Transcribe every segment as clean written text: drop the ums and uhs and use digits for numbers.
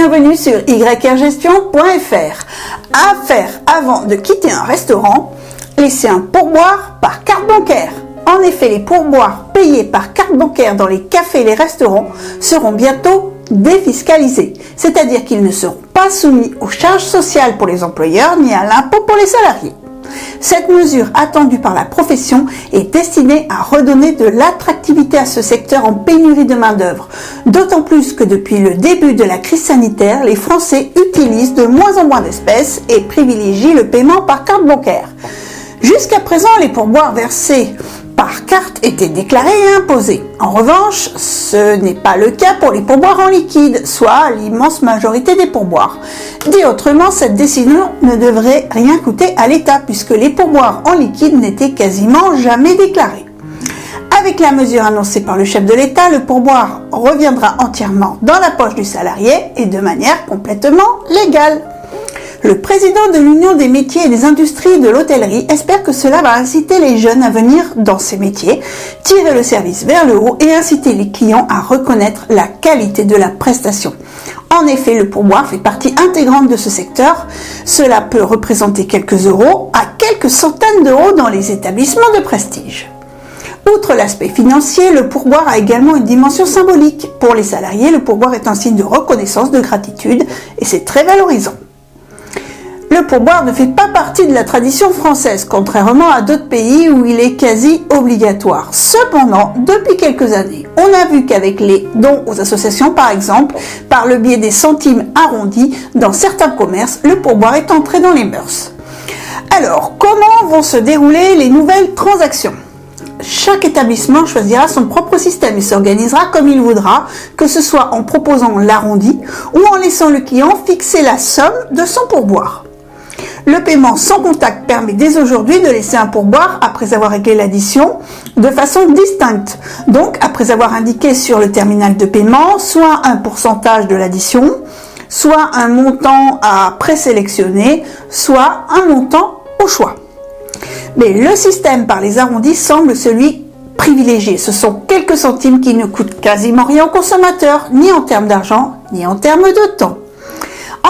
bienvenue sur yrgestion.fr. À faire avant de quitter un restaurant, laissez un pourboire par carte bancaire. En effet, les pourboires payés par carte bancaire dans les cafés et les restaurants seront bientôt défiscalisés, c'est-à-dire qu'ils ne seront pas soumis aux charges sociales pour les employeurs ni à l'impôt pour les salariés. Cette mesure attendue par la profession est destinée à redonner de l'attractivité à ce secteur en pénurie de main-d'œuvre. D'autant plus que depuis le début de la crise sanitaire, les Français utilisent de moins en moins d'espèces et privilégient le paiement par carte bancaire. Jusqu'à présent, les pourboires versés par carte étaient déclarés et imposés. En revanche, ce n'est pas le cas pour les pourboires en liquide, soit l'immense majorité des pourboires. Dit autrement, cette décision ne devrait rien coûter à l'État puisque les pourboires en liquide n'étaient quasiment jamais déclarés. Avec la mesure annoncée par le chef de l'État, le pourboire reviendra entièrement dans la poche du salarié et de manière complètement légale. Le président de l'Union des métiers et des industries de l'hôtellerie espère que cela va inciter les jeunes à venir dans ces métiers, tirer le service vers le haut et inciter les clients à reconnaître la qualité de la prestation. En effet, le pourboire fait partie intégrante de ce secteur. Cela peut représenter quelques euros à quelques centaines d'euros dans les établissements de prestige. Outre l'aspect financier, le pourboire a également une dimension symbolique. Pour les salariés, le pourboire est un signe de reconnaissance, de gratitude et c'est très valorisant. Le pourboire ne fait pas partie de la tradition française, contrairement à d'autres pays où il est quasi obligatoire. Cependant, depuis quelques années, on a vu qu'avec les dons aux associations par exemple, par le biais des centimes arrondis, dans certains commerces, le pourboire est entré dans les mœurs. Alors, comment vont se dérouler les nouvelles transactions ? Chaque établissement choisira son propre système et s'organisera comme il voudra, que ce soit en proposant l'arrondi ou en laissant le client fixer la somme de son pourboire. Le paiement sans contact permet dès aujourd'hui de laisser un pourboire après avoir réglé l'addition de façon distincte. Donc, après avoir indiqué sur le terminal de paiement soit un pourcentage de l'addition, soit un montant à présélectionner, soit un montant au choix. Mais le système par les arrondis semble celui privilégié. Ce sont quelques centimes qui ne coûtent quasiment rien au consommateur, ni en termes d'argent, ni en termes de temps.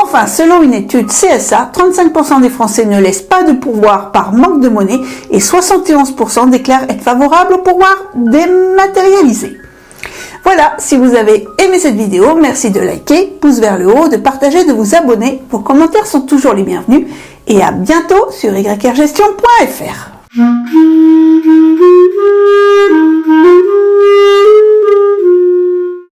Enfin, selon une étude CSA, 35% des Français ne laissent pas de pourboire par manque de monnaie et 71% déclarent être favorables au pourboire dématérialisé. Voilà, si vous avez aimé cette vidéo, merci de liker, pouce vers le haut, de partager, de vous abonner. Vos commentaires sont toujours les bienvenus et à bientôt sur yrgestion.fr.